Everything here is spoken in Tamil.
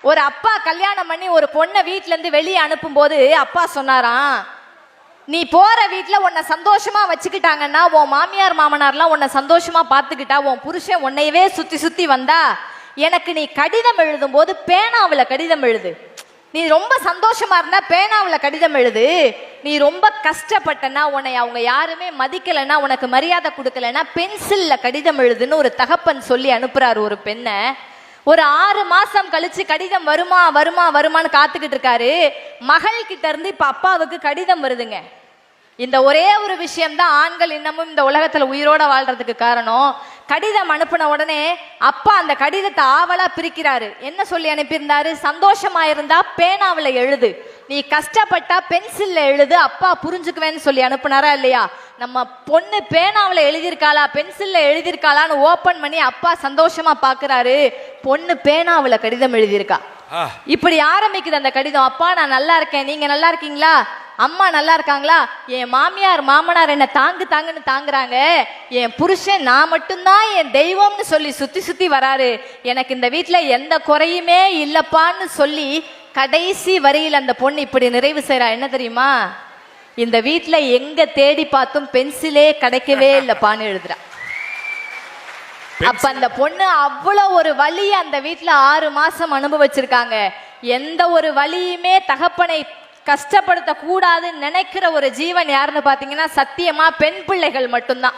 ஒரு அப்பா கல்யாணம் பண்ணி ஒரு பொண்ணை வீட்டுல இருந்து வெளியே அனுப்பும் போது அப்பா சொன்னாராம், நீ போற வீட்டுல உன்னை சந்தோஷமா வச்சுக்கிட்டாங்கன்னா, உன் மாமியார் மாமனார்லாம் உன்னை சந்தோஷமா பாத்துக்கிட்டா, உன் புருஷன் உன்னையவே சுத்தி சுத்தி வந்தா, எனக்கு நீ கடிதம் எழுதும் போது பேனாவுல கடிதம் எழுது. நீ ரொம்ப சந்தோஷமா இருந்தா பேனாவுல கடிதம் எழுது. நீ ரொம்ப கஷ்டப்பட்டனா, உன்னை அவங்க யாருமே மதிக்கலைன்னா, உனக்கு மரியாதை கொடுக்கலன்னா பென்சில்ல கடிதம் எழுதுன்னு ஒரு தகப்பன் சொல்லி அனுப்புறாரு ஒரு பெண்ணை. ஒரு 6 மாசம் கழிச்சு கடிதம் வருமா வருமா வருமானு காத்துக்கிட்டு இருக்காரு. மகள் கிட்ட இருந்து இப்ப அப்பாவுக்கு கடிதம் வருதுங்க. இந்த ஒரே ஒரு விஷயம்தான் ஆண்கள் இன்னமும் இந்த உலகத்துல உயிரோட வாழ்றதுக்கு காரணம். கடிதம் அனுப்பின உடனே அப்பா அந்த கடிதத்தை ஆவலா பிரிக்கிறாரு. என்ன சொல்லி அனுப்பியிருந்தாரு? சந்தோஷமா இருந்தா பேனாவில எழுது, நீ கஷ்டப்பட்டா பென்சில்ல எழுது, அப்பா புரிஞ்சுக்குவேன்னு சொல்லி அனுப்புனாரா இல்லையா? நம்ம பொண்ணு பேனாவில எழுதியிருக்காளா பென்சில்ல எழுதியிருக்காளான்னு ஓபன் பண்ணி அப்பா சந்தோஷமா பாக்குறாரு. பொண்ணு பேனாவில கடிதம் எழுதியிருக்கா. இப்படி ஆரம்பிக்குது அந்த கடிதம். அப்பா நான் நல்லா இருக்கேன், நீங்க நல்லா இருக்கீங்களா? அம்மா நல்லா இருக்காங்களா? என் மாமியார் மாமனார் என்ன தாங்குன்னு தாங்குறாங்க. என் புருஷன் நான் மட்டும்தான் என் தெய்வம்னு சொல்லி சுத்தி சுத்தி வராரு. எனக்கு இந்த வீட்டுல எந்த குறையுமே இல்லப்பான்னு சொல்லி கடைசி வரையில் அந்த பொண்ணு இப்படி நிறைவு செய்யறா. என்ன தெரியுமா? இந்த வீட்டுல எங்க தேடி பார்த்தும் பென்சிலே கிடைக்கவே இல்லப்பான்னு எழுதுறா. அப்ப அந்த பொண்ணு அவ்வளவு ஒரு வலி அந்த வீட்டுல 6 மாசம் அனுபவிச்சிருக்காங்க. எந்த ஒரு வலியுமே தகப்பனை கஷ்டப்படுத்த கூடாதுன்னு நினைக்கிற ஒரு ஜீவன் யாருன்னு பாத்தீங்கன்னா சத்தியமா பெண் பிள்ளைகள் மட்டும்தான்.